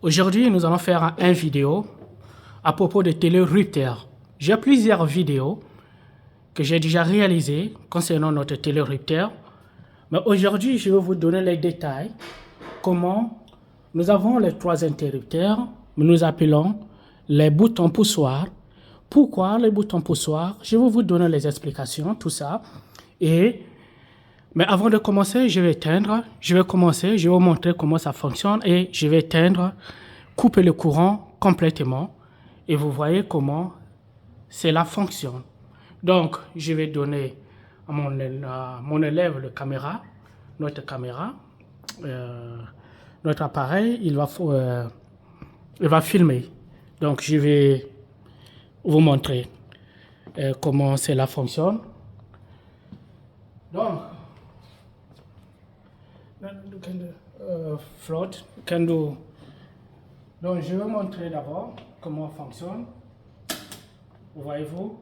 Aujourd'hui, nous allons faire une vidéo à propos de télérupteur. J'ai plusieurs vidéos que j'ai déjà réalisées concernant notre télérupteur. Mais aujourd'hui, je vais vous donner les détails. Comment nous avons les trois interrupteurs, nous appelons les boutons poussoirs. Pourquoi les boutons poussoirs? Je vais vous donner les explications, tout ça. Mais avant de commencer, je vais éteindre. Je vais vous montrer comment ça fonctionne et je vais éteindre, couper le courant complètement. Et vous voyez comment cela fonctionne. Donc, je vais donner à mon élève notre caméra, notre appareil, il va filmer. Donc, je vais vous montrer comment cela fonctionne. Donc, donc, je vais montrer d'abord comment fonctionne. Voyez-vous,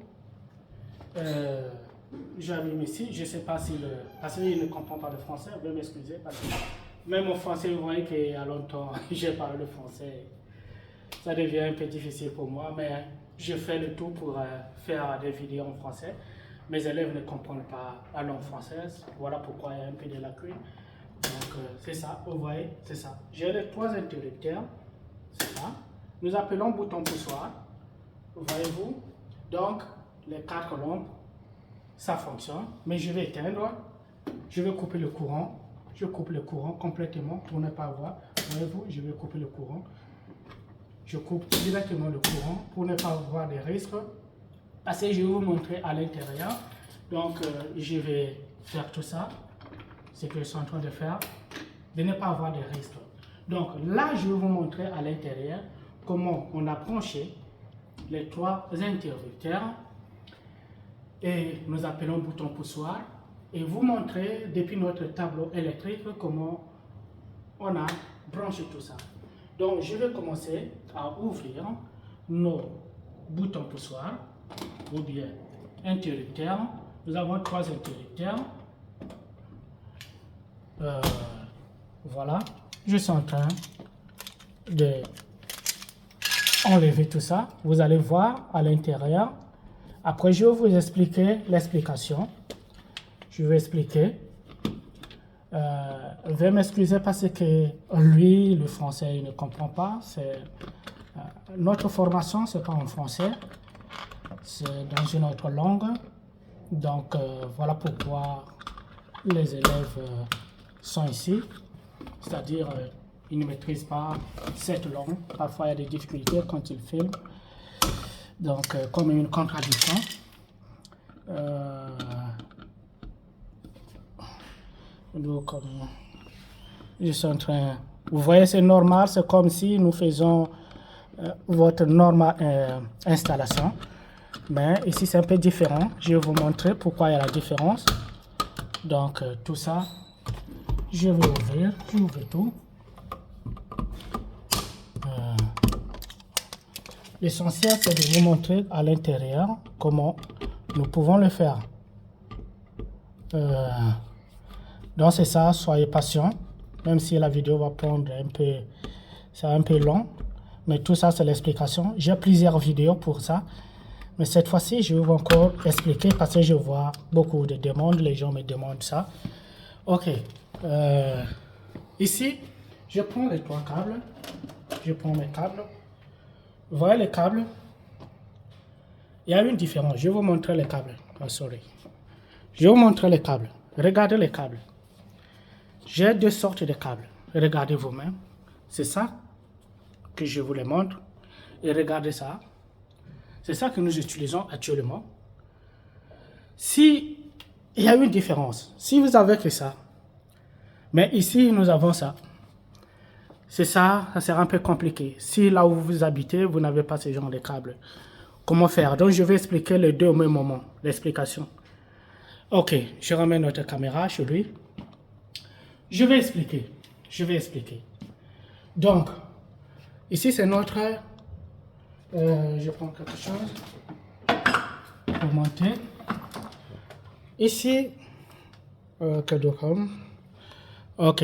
j'allume ici. Je ne sais pas si parce qu'il ne comprend pas le français, veuillez m'excuser. Parce que même au français, vous voyez qu'il y a longtemps, j'ai parlé le français. Ça devient un peu difficile pour moi, mais je fais le tout pour faire des vidéos en français. Mes élèves ne comprennent pas la langue française. Voilà pourquoi il y a un peu de lacune. Donc, c'est ça, vous voyez, c'est ça. J'ai les trois interrupteurs, c'est ça. Nous appelons bouton poussoir. Voyez-vous? Donc, les quatre lampes, ça fonctionne. Mais je vais éteindre. Je vais couper le courant. Je coupe le courant complètement pour ne pas voir. Voyez-vous, je vais couper le courant. Je coupe directement le courant pour ne pas avoir de risques. Parce que je vais vous montrer à l'intérieur. Donc, je vais faire tout ça. Ce que je suis en train de faire. De ne pas avoir de risques. Donc, là, je vais vous montrer à l'intérieur comment on a branché les trois interrupteurs. Et nous appelons bouton poussoir. Et vous montrer depuis notre tableau électrique comment on a branché tout ça. Donc, je vais commencer à ouvrir nos boutons poussoirs ou bien interrupteurs. Nous avons trois interrupteurs. Voilà. Je suis en train de enlever tout ça. Vous allez voir à l'intérieur. Après, je vais vous expliquer l'explication. Je vais expliquer. Veuillez m'excuser parce que lui, le français, il ne comprend pas. Notre formation, ce n'est pas en français. C'est dans une autre langue. Donc, voilà pourquoi les élèves sont ici. C'est-à-dire, ils ne maîtrisent pas cette langue. Parfois, il y a des difficultés quand ils filment. Donc, comme une contradiction. Donc, je suis en train... Vous voyez, c'est normal. C'est comme si nous faisons votre normale installation. Mais ici, c'est un peu différent. Je vais vous montrer pourquoi il y a la différence. Donc, tout ça, je vais ouvrir. Je ouvre tout. L'essentiel, c'est de vous montrer à l'intérieur comment nous pouvons le faire. Donc, c'est ça, soyez patient. Même si la vidéo va prendre c'est un peu long. Mais tout ça, c'est l'explication. J'ai plusieurs vidéos pour ça. Mais cette fois-ci, je vais encore expliquer parce que je vois beaucoup de demandes. Les gens me demandent ça. OK. Ici, je prends les trois câbles. Je prends mes câbles. Vous voyez les câbles? Il y a une différence. Je vais vous montrer les câbles. Oh, sorry. Je vais vous montrer les câbles. Regardez les câbles. J'ai deux sortes de câbles. Regardez vous-même. C'est ça que je vous les montre. Et regardez ça. C'est ça que nous utilisons actuellement. Si il y a une différence, si vous avez que ça, mais ici nous avons ça. C'est ça, ça sera un peu compliqué. Si là où vous habitez, vous n'avez pas ce genre de câble, comment faire? Donc je vais expliquer les deux au même moment, l'explication. Ok, je ramène notre caméra chez lui. Je vais expliquer. Donc, ici c'est notre... je prends quelque chose pour monter. Ici, ok.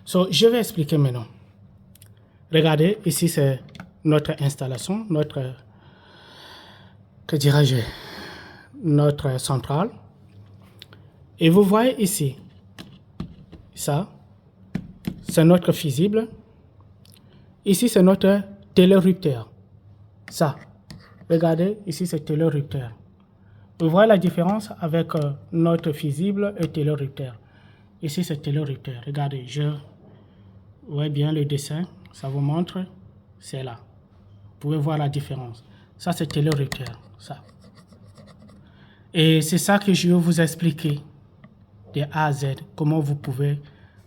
So, je vais expliquer maintenant. Regardez, ici c'est notre installation, notre, que dirais-je, notre centrale. Et vous voyez ici, ça, c'est notre fusible. Ici, c'est notre télérupteur. Ça, regardez, ici, c'est télérupteur. Vous voyez la différence avec notre fusible et télérupteur. Ici, c'est télérupteur. Regardez, vous voyez bien le dessin, ça vous montre, c'est là. Vous pouvez voir la différence. Ça, c'est télérupteur, ça. Et c'est ça que je vais vous expliquer de A à Z, comment vous pouvez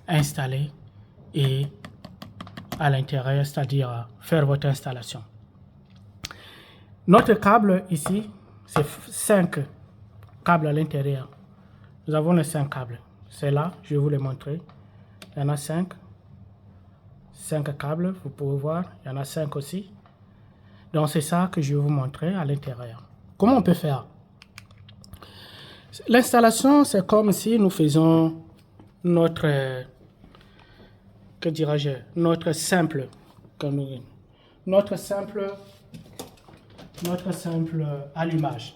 installer et à l'intérieur, c'est-à-dire faire votre installation. Notre câble ici, c'est 5 câbles à l'intérieur. Nous avons les 5 câbles. C'est là, je vais vous les montrer. Il y en a 5. 5 câbles, vous pouvez voir. Il y en a 5 aussi. Donc c'est ça que je vais vous montrer à l'intérieur. Comment on peut faire? L'installation, c'est comme si nous faisons notre, que dirais-je, notre simple allumage.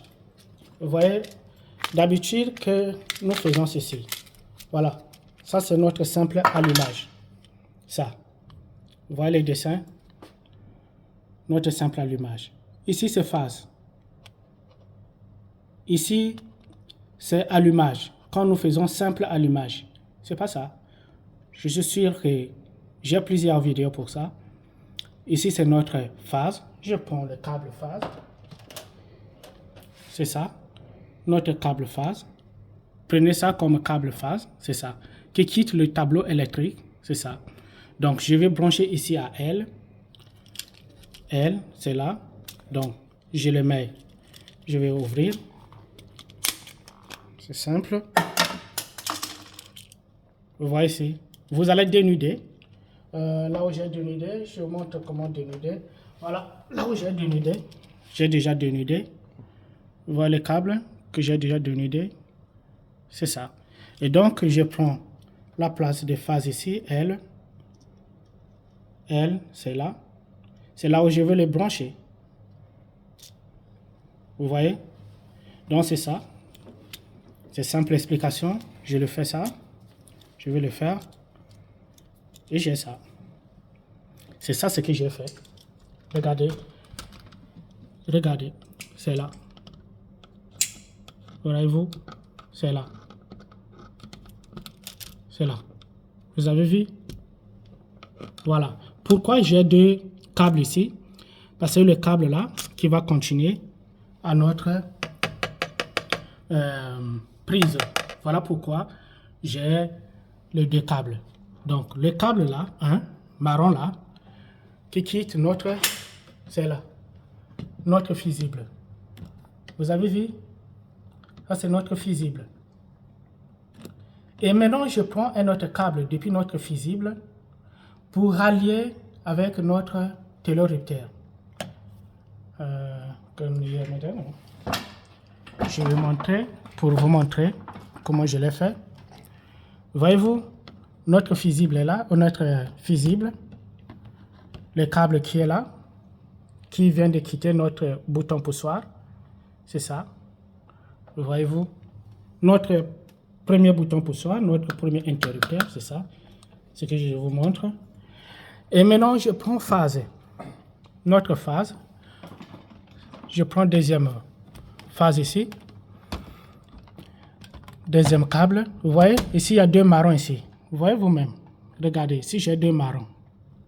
Vous voyez, d'habitude que nous faisons ceci. Voilà, ça c'est notre simple allumage. Ça, vous voyez les dessins? Notre simple allumage. Ici c'est phase. Ici c'est allumage. Quand nous faisons simple allumage, c'est pas ça. Je suis sûr que j'ai plusieurs vidéos pour ça. Ici c'est notre phase. Je prends le câble phase. C'est ça. Notre câble phase. Prenez ça comme câble phase. C'est ça. Qui quitte le tableau électrique. C'est ça. Donc je vais brancher ici à L. L, c'est là. Donc je le mets. Je vais ouvrir. C'est simple. Vous voyez ici. Vous allez dénuder. Là où j'ai dénudé, je vous montre comment dénuder. Voilà, là où j'ai dénudé, j'ai déjà dénudé. Vous voyez les câbles que j'ai déjà dénudé. C'est ça. Et donc, je prends la place de phase ici, L. L, c'est là. C'est là où je veux les brancher. Vous voyez? Donc, c'est ça. C'est simple explication. Je le fais ça. Je vais le faire. Et j'ai ça. C'est ça ce que j'ai fait. Regardez. Regardez. C'est là. Voyez-vous? C'est là. C'est là. Vous avez vu? Voilà. Pourquoi j'ai 2 câbles ici? Parce que le câble là qui va continuer à notre prise. Voilà pourquoi j'ai les 2 câbles. Donc le câble là, marron là, qui quitte notre, c'est là, notre fusible. Vous avez vu? Ça c'est notre fusible. Et maintenant je prends un autre câble depuis notre fusible pour rallier avec notre télérupteur. Je vais montrer, pour vous montrer comment je l'ai fait. Voyez-vous, notre fusible est là, notre fusible, le câble qui est là, qui vient de quitter notre bouton poussoir, c'est ça. Voyez-vous, notre premier bouton poussoir, notre premier interrupteur, c'est ça, ce que je vous montre. Et maintenant, je prends phase, notre phase, je prends deuxième phase ici, deuxième câble, vous voyez, ici il y a 2 marrons ici. Vous voyez vous-même. Regardez, ici j'ai 2 marrons.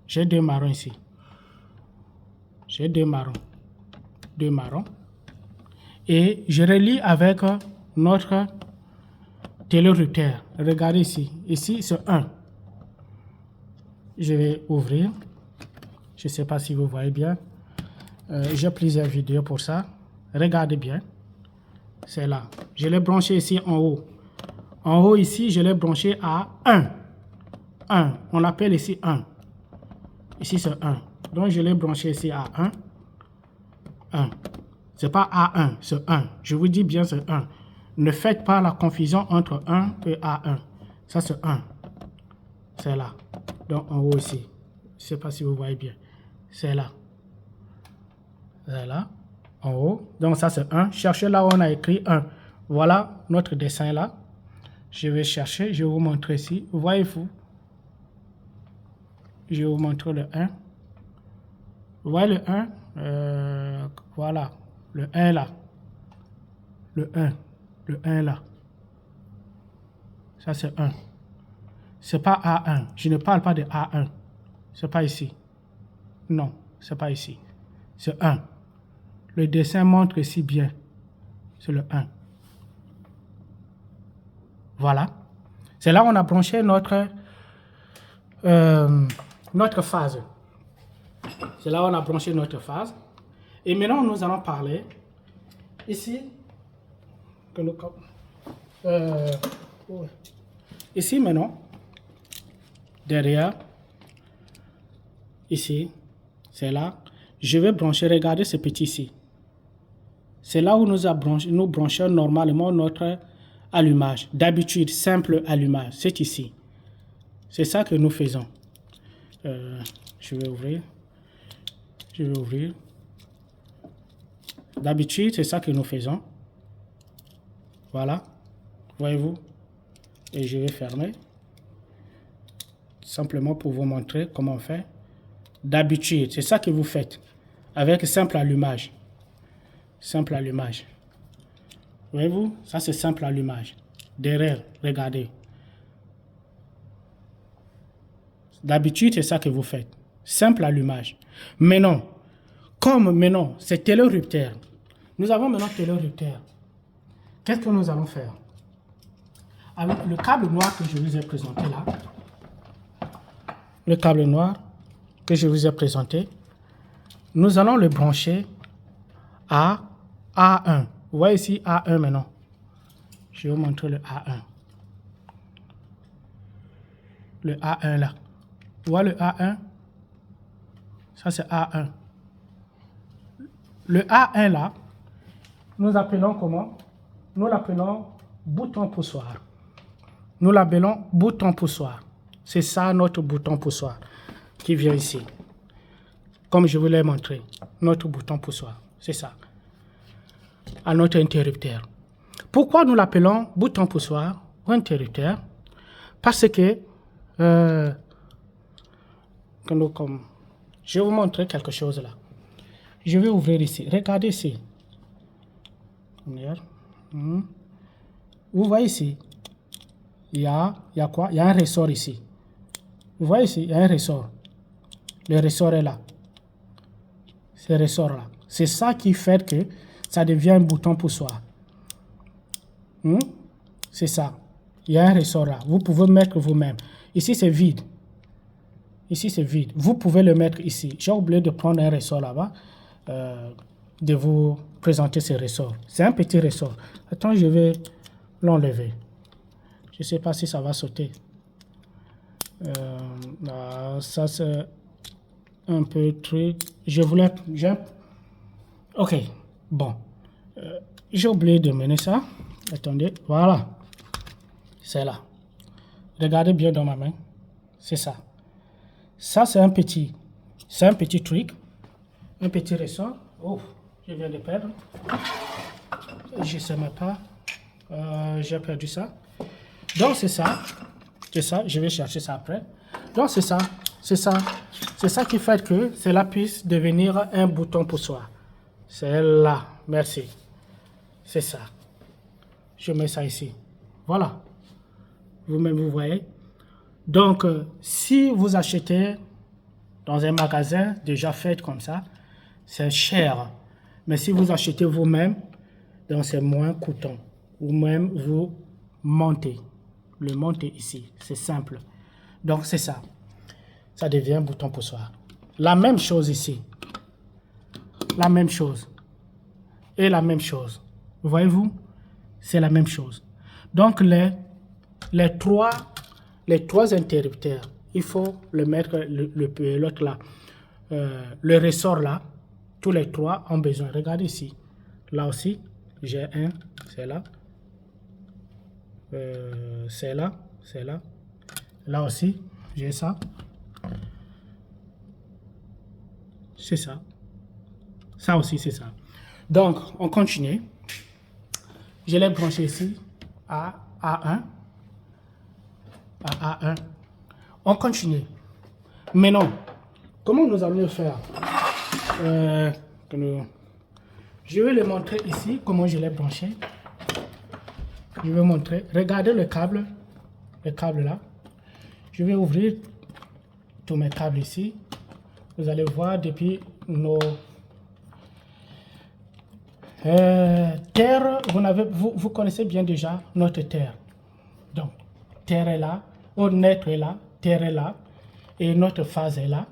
J'ai 2 marrons ici. J'ai 2 marrons. 2 marrons. Et je relie avec notre télérupteur. Regardez ici. Ici c'est 1. Je vais ouvrir. Je ne sais pas si vous voyez bien. J'ai plusieurs vidéos pour ça. Regardez bien. C'est là. Je l'ai branché ici en haut. En haut ici, je l'ai branché à 1. 1. On l'appelle ici 1. Ici, c'est 1. Donc, je l'ai branché ici à 1. 1. Ce n'est pas A1, c'est 1. Je vous dis bien, c'est 1. Ne faites pas la confusion entre 1 et A1. Ça, c'est 1. C'est là. Donc, en haut ici. Je ne sais pas si vous voyez bien. C'est là. C'est là, en haut. Donc ça c'est 1. Cherchez là où on a écrit 1. Voilà notre dessin là. Je vais chercher, je vais vous montrer ici. Voyez-vous? Je vais vous montrer le 1. Vous voyez le 1? Voilà, le 1 là. Le 1. Le 1 là. Ça c'est 1. C'est pas A1. Je ne parle pas de A1. C'est pas ici. Non, c'est pas ici. C'est 1. Le dessin montre ici bien. C'est le 1. Voilà. C'est là où on a branché notre phase. C'est là où on a branché notre phase. Et maintenant, nous allons parler ici. Ici maintenant, derrière, ici, c'est là. Je vais brancher, regardez ce petit ici. C'est là où nous branchons normalement notre allumage. D'habitude, simple allumage, c'est ici. C'est ça que nous faisons. Je vais ouvrir. Je vais ouvrir. D'habitude, c'est ça que nous faisons. Voilà. Voyez-vous? Et je vais fermer. Simplement pour vous montrer comment on fait. D'habitude, c'est ça que vous faites. Avec simple allumage. Simple allumage. Voyez-vous? Ça, c'est simple allumage. Derrière, regardez. D'habitude, c'est ça que vous faites. Simple allumage. Maintenant, comme maintenant, c'est télérupteur. Nous avons maintenant télérupteur. Qu'est-ce que nous allons faire? Avec le câble noir que je vous ai présenté là, le câble noir que je vous ai présenté, nous allons le brancher à A1. Vous voyez ici A1 maintenant. Je vais vous montrer le A1. Le A1 là. Vous voyez le A1? Ça c'est A1. Le A1 là, nous appelons comment? Nous l'appelons bouton poussoir. Nous l'appelons bouton poussoir. C'est ça notre bouton poussoir qui vient ici. Comme je vous l'ai montré, notre bouton poussoir. C'est ça. À notre interrupteur. Pourquoi nous l'appelons bouton poussoir ou interrupteur? Parce que, je vais vous montrer quelque chose là. Je vais ouvrir ici. Regardez ici. Vous voyez ici. Il y a quoi? Il y a un ressort ici. Vous voyez ici, il y a un ressort. Le ressort est là. Ce ressort-là. C'est ça qui fait que ça devient un bouton poussoir. C'est ça. Il y a un ressort là. Vous pouvez mettre vous-même. Ici, c'est vide. Ici, c'est vide. Vous pouvez le mettre ici. J'ai oublié de prendre un ressort là-bas. De vous présenter ce ressort. C'est un petit ressort. Attends, je vais l'enlever. Je ne sais pas si ça va sauter. Ça, c'est un peu truc. Ok, bon. J'ai oublié de mener ça. Attendez, voilà. C'est là. Regardez bien dans ma main. C'est ça. Ça, c'est un petit truc. Un petit ressort. Oh, je viens de perdre. Je ne sais même pas. J'ai perdu ça. Donc, c'est ça. C'est ça. Je vais chercher ça après. Donc, c'est ça. C'est ça. C'est ça qui fait que cela puisse devenir un bouton poussoir. C'est là. Merci. C'est ça. Je mets ça ici. Voilà. Vous-même, vous voyez. Donc, si vous achetez dans un magasin déjà fait comme ça, c'est cher. Mais si vous achetez vous-même, donc c'est moins coûteux. Ou même vous montez. Le monter ici. C'est simple. Donc, c'est ça. Ça devient un bouton poussoir. La même chose ici. La même chose. Et la même chose. Voyez-vous? C'est la même chose. Donc, les trois interrupteurs, il faut le mettre, l'autre là, le ressort là, tous les trois ont besoin. Regardez ici. Là aussi, j'ai un, c'est là. C'est là, c'est là. Là aussi, j'ai ça. C'est ça. Ça aussi, c'est ça. Donc, on continue. Je l'ai branché ici à A1. À A1. On continue. Maintenant, comment nous allons le faire? Je vais le montrer ici, comment je l'ai branché. Je vais montrer. Regardez le câble là. Je vais ouvrir tous mes câbles ici. Vous allez voir depuis nos terre. Vous connaissez bien déjà notre terre. Donc, terre est là, net est là, terre est là, et notre phase est là,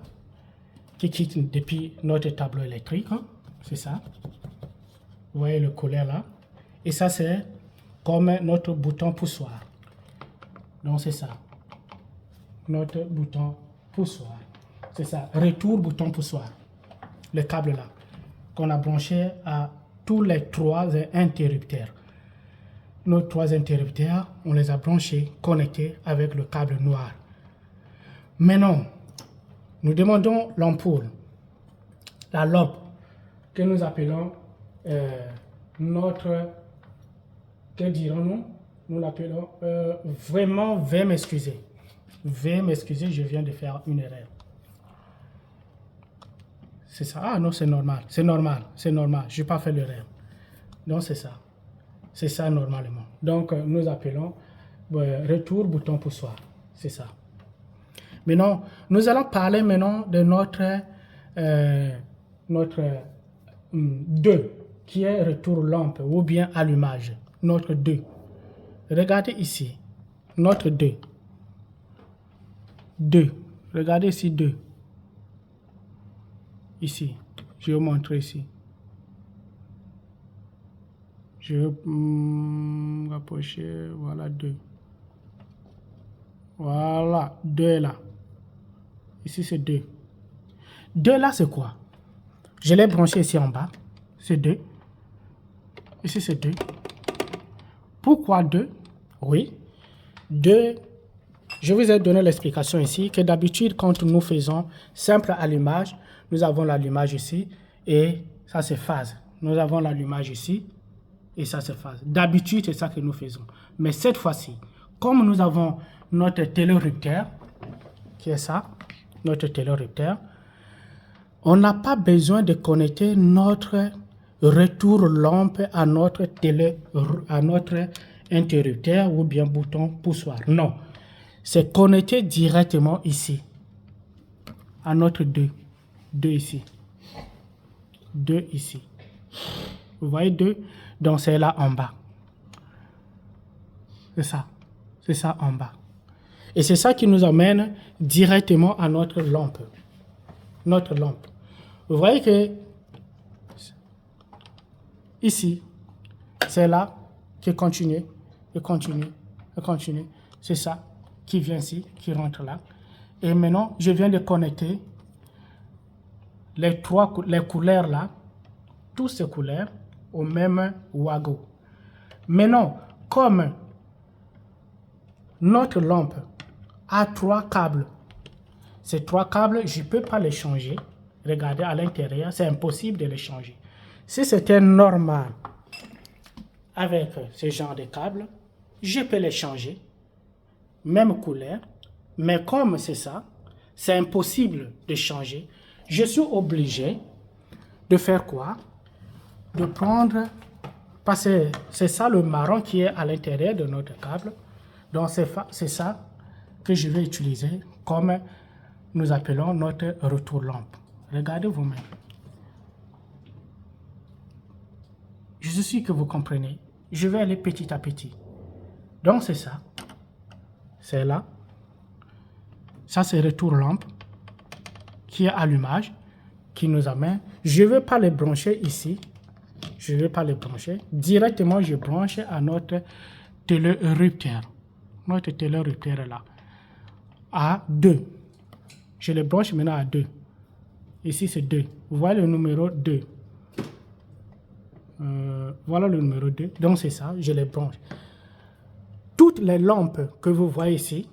qui quitte depuis notre tableau électrique. Hein. C'est ça. Vous voyez le couleur là. Et ça, c'est comme notre bouton poussoir. Donc, c'est ça. Notre bouton poussoir. C'est ça. Retour bouton poussoir. Le câble là. Qu'on a branché à tous les 3 interrupteurs. Nos 3 interrupteurs, on les a branchés, connectés avec le câble noir. Maintenant, nous demandons l'ampoule, la lampe, que nous appelons notre, que dirons-nous? Nous l'appelons vraiment, veuillez m'excuser. Veuillez m'excuser, je viens de faire une erreur. C'est ça. Ah non, c'est normal. C'est normal. C'est normal. Je n'ai pas fait l'erreur. Donc, c'est ça. C'est ça normalement. Donc, nous appelons retour bouton poussoir. C'est ça. Maintenant, nous allons parler maintenant de notre 2, qui est retour lampe ou bien allumage. Notre 2. Regardez ici. Notre 2. 2. Regardez ici 2. Ici. Je vais vous montrer ici. Je vais rapprocher. Voilà 2. Voilà. 2 est là. Ici, c'est 2. 2 là, c'est quoi? Je l'ai branché ici en bas. C'est 2. Ici, c'est 2. Pourquoi 2? Oui. 2. Je vous ai donné l'explication ici que d'habitude, quand nous faisons simple allumage, nous avons l'allumage ici et ça, c'est phase. Nous avons l'allumage ici et ça, c'est phase. D'habitude, c'est ça que nous faisons. Mais cette fois-ci, comme nous avons notre télérupteur, qui est ça, notre télérupteur, on n'a pas besoin de connecter notre retour lampe à notre interrupteur ou bien bouton poussoir. Non, c'est connecté directement ici, à notre 2. 2 ici. 2 ici. Vous voyez 2? Donc c'est là en bas. C'est ça. C'est ça en bas. Et c'est ça qui nous amène directement à notre lampe. Notre lampe. Vous voyez que ici, c'est là qui continue, et continue, et continue. C'est ça qui vient ici, qui rentre là. Et maintenant, je viens de connecter les couleurs là, toutes ces couleurs au même wagon. Maintenant, comme notre lampe a 3 câbles, ces 3 câbles, je ne peux pas les changer. Regardez à l'intérieur, c'est impossible de les changer. Si c'était normal avec ce genre de câbles, je peux les changer, même couleur, mais comme c'est ça, c'est impossible de changer. Je suis obligé de faire quoi? De prendre, parce que c'est ça le marron qui est à l'intérieur de notre câble. Donc c'est ça que je vais utiliser comme nous appelons notre retour lampe. Regardez vous-même. Je suis sûr que vous comprenez. Je vais aller petit à petit. Donc c'est ça. C'est là. Ça c'est retour lampe qui est allumage, qui nous amène. Je ne vais pas les brancher ici. Je ne vais pas les brancher. Directement, je branche à notre télérupteur. Notre télérupteur est là. À 2. Je les branche maintenant à 2. Ici, c'est 2. Vous voyez le numéro 2. Voilà le numéro 2. Donc, c'est ça. Je les branche. Toutes les lampes que vous voyez ici,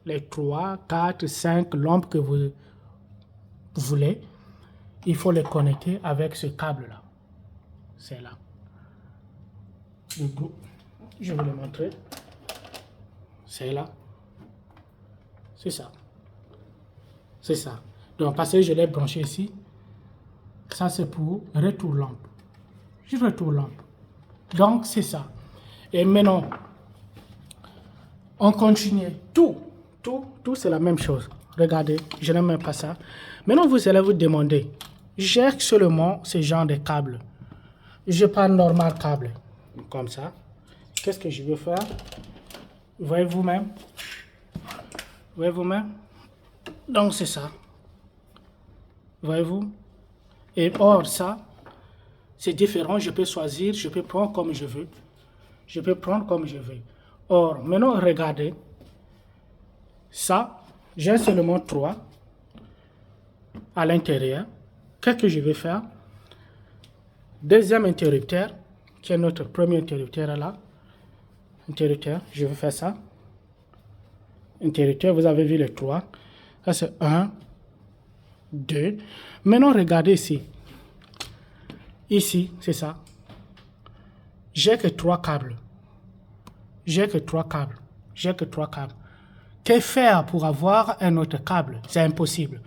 les 3, 4, 5 lampes que vous voulez, il faut les connecter avec ce câble-là. C'est là. Je vais le montrer. C'est là. C'est ça. C'est ça. Donc, parce que je l'ai branché ici, ça c'est pour retour lampe. Je retourne lampe. Donc, c'est ça. Et maintenant, on continue. Tout, c'est la même chose. Regardez, je n'aime même pas ça. Maintenant, vous allez vous demander, j'ai seulement ce genre de câble. Je prends normal câble, comme ça. Qu'est-ce que je veux faire? Voyez vous-même. Voyez vous-même. Donc, c'est ça. Voyez-vous? Et or, ça, c'est différent. Je peux choisir, je peux prendre comme je veux. Je peux prendre comme je veux. Or, maintenant, regardez. Ça, j'ai seulement 3 à l'intérieur. Qu'est-ce que je vais faire? Deuxième interrupteur, qui est notre premier interrupteur là. Interrupteur, je vais faire ça. Interrupteur, vous avez vu les 3. Ça, c'est 1, 2. Maintenant, regardez ici. Ici, c'est ça. J'ai que 3 câbles. J'ai que 3 câbles. J'ai que 3 câbles. Que faire pour avoir un autre câble? C'est impossible.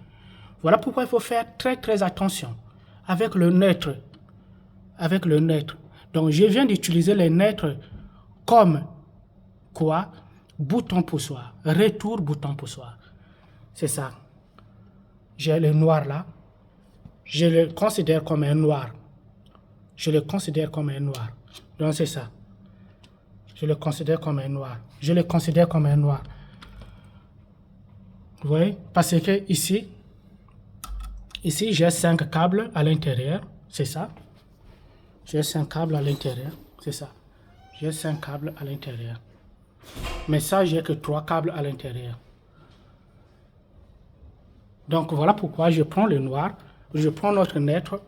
Voilà pourquoi il faut faire très très attention avec le neutre. Avec le neutre. Donc, je viens d'utiliser les neutres comme quoi? Bouton poussoir. Retour bouton poussoir. C'est ça. J'ai le noir là. Je le considère comme un noir. Je le considère comme un noir. Donc, c'est ça. Je le considère comme un noir. Je le considère comme un noir. Vous voyez? Parce que ici, j'ai 5 câbles à l'intérieur. C'est ça. J'ai 5 câbles à l'intérieur. C'est ça. J'ai 5 câbles à l'intérieur. Mais ça, j'ai que 3 câbles à l'intérieur. Donc, voilà pourquoi je prends le noir. Je prends notre neutre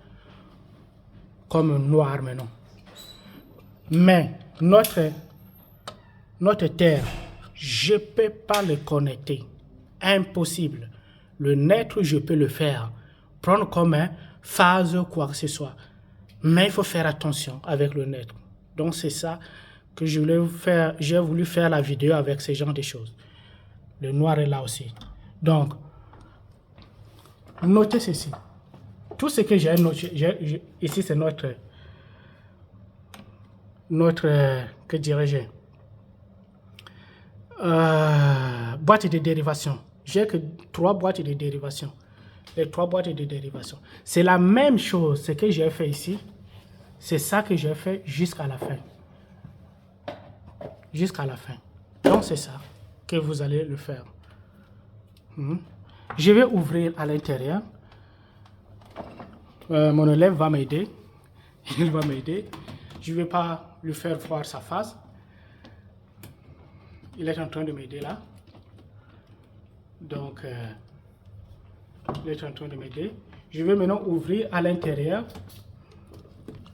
comme noir maintenant. Mais notre terre, je ne peux pas le connecter. Impossible. Le neutre, je peux le faire. Prendre comme un phase, quoi que ce soit. Mais il faut faire attention avec le neutre. Donc, c'est ça que je voulais faire. J'ai voulu faire la vidéo avec ce genre de choses. Le noir est là aussi. Donc, notez ceci. Tout ce que j'ai noté, ici, c'est notre, que dirais-je, boîte de dérivation. J'ai que 3 boîtes de dérivation. Les 3 boîtes de dérivation. C'est la même chose, ce que j'ai fait ici. C'est ça que j'ai fait jusqu'à la fin. Jusqu'à la fin. Donc, c'est ça que vous allez le faire. Je vais ouvrir à l'intérieur. Mon élève va m'aider. Il va m'aider. Je ne vais pas lui faire voir sa face. Il est en train de m'aider là. Donc, il est en train de m'aider. Je vais maintenant ouvrir à l'intérieur.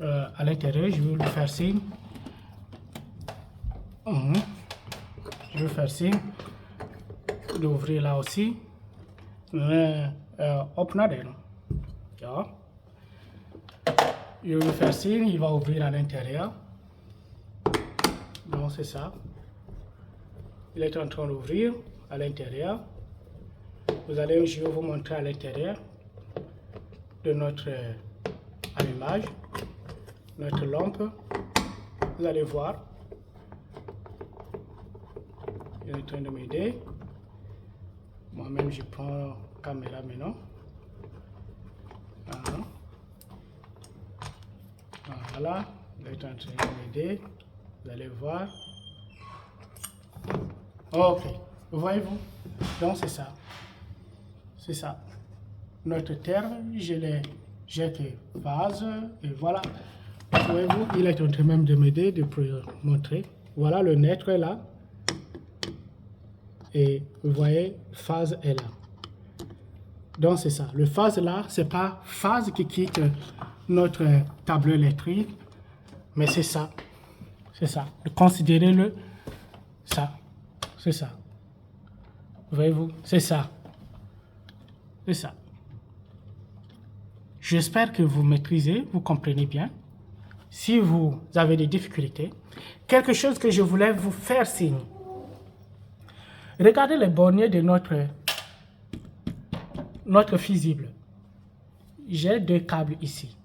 Je vais lui faire signe. Je vais faire signe d'ouvrir là aussi. Open. Je vais faire signe, il va ouvrir à l'intérieur. Donc, c'est ça. Il est en train d'ouvrir à l'intérieur. Je vais vous montrer à l'intérieur de notre allumage, notre lampe. Vous allez voir. Il est en train de m'aider. Moi-même, je prends la caméra maintenant. Voilà. Il est en train de m'aider. Vous allez voir. Ok. Voyez-vous? Donc, c'est ça. C'est ça. Notre terre, j'ai que vase. Et voilà. Voyez-vous? Il est en train même de m'aider, de montrer. Voilà, le neutre est là. Et vous voyez, phase est là. Donc, c'est ça. Le phase là, c'est pas phase qui quitte notre tableau électrique, mais c'est ça. C'est ça. Considérez-le ça. C'est ça. Voyez-vous? C'est ça. C'est ça. J'espère que vous maîtrisez, vous comprenez bien. Si vous avez des difficultés, quelque chose que je voulais vous faire signe. Regardez les borniers de notre fusible. J'ai 2 câbles ici.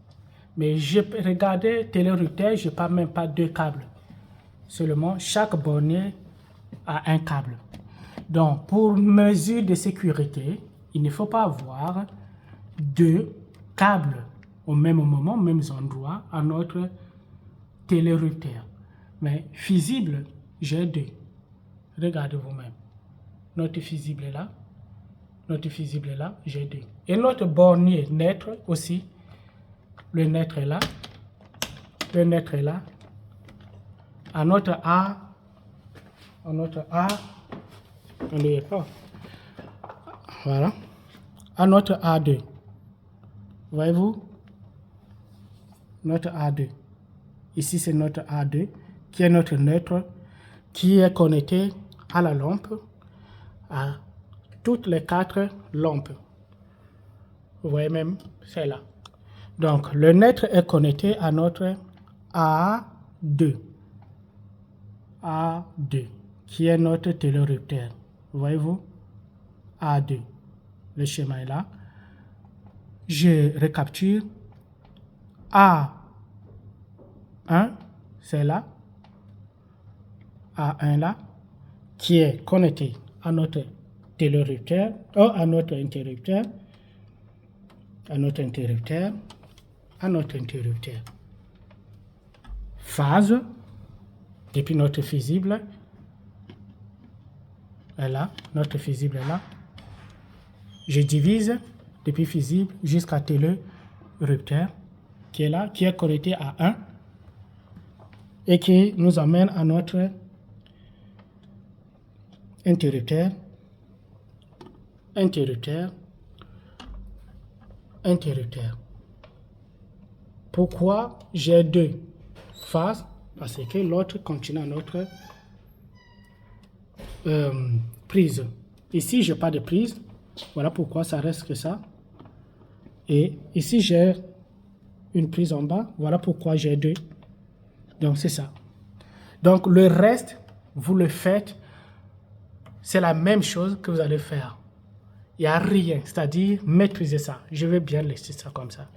Mais je regardais télé-routeur, je n'ai même pas 2 câbles. Seulement, chaque bornier a un câble. Donc, pour mesure de sécurité, il ne faut pas avoir 2 câbles au même moment, aux mêmes endroits, à notre télé-routeur. Mais fusible, j'ai 2. Regardez vous-même. Notre fusible est là. Notre fusible est là, j'ai 2. Et notre bornier neutre aussi. Le neutre est là. Le neutre est là. À notre A, on ne est pas. Voilà. À notre A2. Voyez-vous? Notre A2. Ici, c'est notre A2, qui est notre neutre, qui est connecté à la lampe, à toutes les 4 lampes. Vous voyez même, c'est là. Donc, le neutre est connecté à notre A2. A2, qui est notre télérupteur. Voyez-vous? A2. Le schéma est là. Je récapture. A1, c'est là. A1 là, qui est connecté à notre télérupteur, à notre interrupteur, à notre interrupteur, à notre interrupteur. Phase, depuis notre fusible, est là, notre fusible est là. Je divise depuis fusible jusqu'à télérupteur, qui est là, qui est connecté à 1 et qui nous amène à notre interrupteur, interrupteur, interrupteur. Pourquoi j'ai 2 phases? Parce que l'autre continue à notre prise. Ici, je n'ai pas de prise. Voilà pourquoi ça reste que ça. Et ici, j'ai une prise en bas. Voilà pourquoi j'ai 2. Donc, c'est ça. Donc, le reste, vous le faites. C'est la même chose que vous allez faire. Il n'y a rien. C'est-à-dire, maîtriser ça. Je vais bien laisser ça comme ça.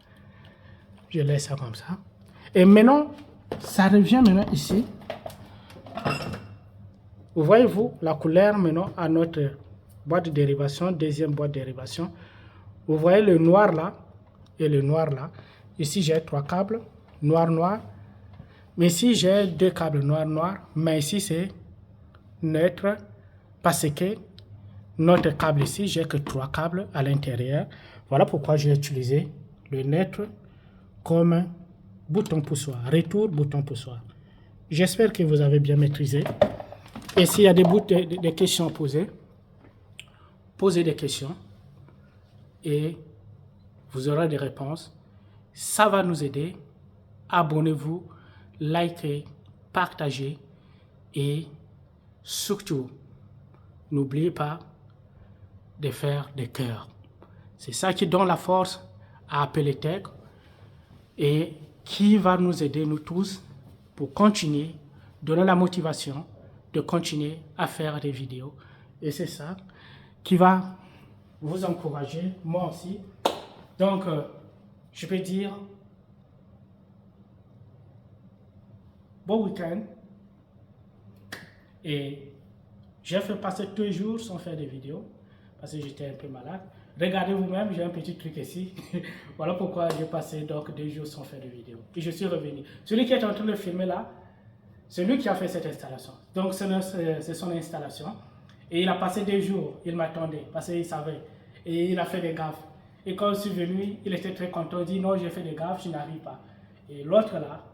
Je laisse ça comme ça. Et maintenant, ça revient maintenant ici. Vous voyez-vous la couleur maintenant à notre boîte de dérivation, deuxième boîte de dérivation. Vous voyez le noir là et le noir là. Ici, j'ai 3 câbles, noir, noir. Mais ici, j'ai 2 câbles noir, noir. Mais ici, c'est neutre parce que notre câble ici, j'ai que 3 câbles à l'intérieur. Voilà pourquoi j'ai utilisé le neutre comme bouton poussoir. Retour, bouton poussoir. J'espère que vous avez bien maîtrisé. Et s'il y a des questions à poser, posez des questions et vous aurez des réponses. Ça va nous aider. Abonnez-vous, likez, partagez et surtout, n'oubliez pas de faire des cœurs. C'est ça qui donne la force à Appeler Tech et qui va nous aider, nous tous, pour continuer, donner la motivation de continuer à faire des vidéos. Et c'est ça qui va vous encourager, moi aussi. Donc, je peux dire bon week-end. Et j'ai fait passer 2 jours sans faire des vidéos parce que j'étais un peu malade. Regardez vous-même, j'ai un petit truc ici. Voilà pourquoi j'ai passé donc 2 jours sans faire de vidéo. Et je suis revenu. Celui qui est en train de filmer là, c'est lui qui a fait cette installation. Donc c'est son installation. Et il a passé 2 jours, il m'attendait parce qu'il savait. Et il a fait des gaffes. Et quand je suis venu, il était très content. Il dit non, j'ai fait des gaffes, je n'arrive pas. Et l'autre là,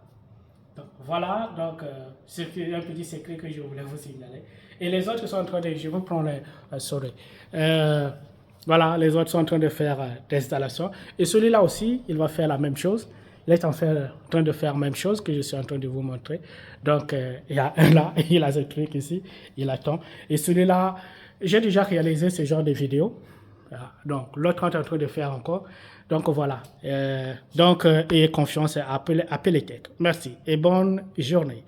donc voilà, donc c'est un petit secret que je voulais vous signaler. Et les autres sont en train de, je vous prends les souris. Voilà, les autres sont en train de faire des installations. Et celui-là aussi, il va faire la même chose. Il est en train de faire la même chose que je suis en train de vous montrer. Donc, il y a un là, il a ce truc ici, il attend. Et celui-là, j'ai déjà réalisé ce genre de vidéo. Donc, l'autre est en train de faire encore. Donc, voilà. Donc, ayez confiance, appelez tech. Merci et bonne journée.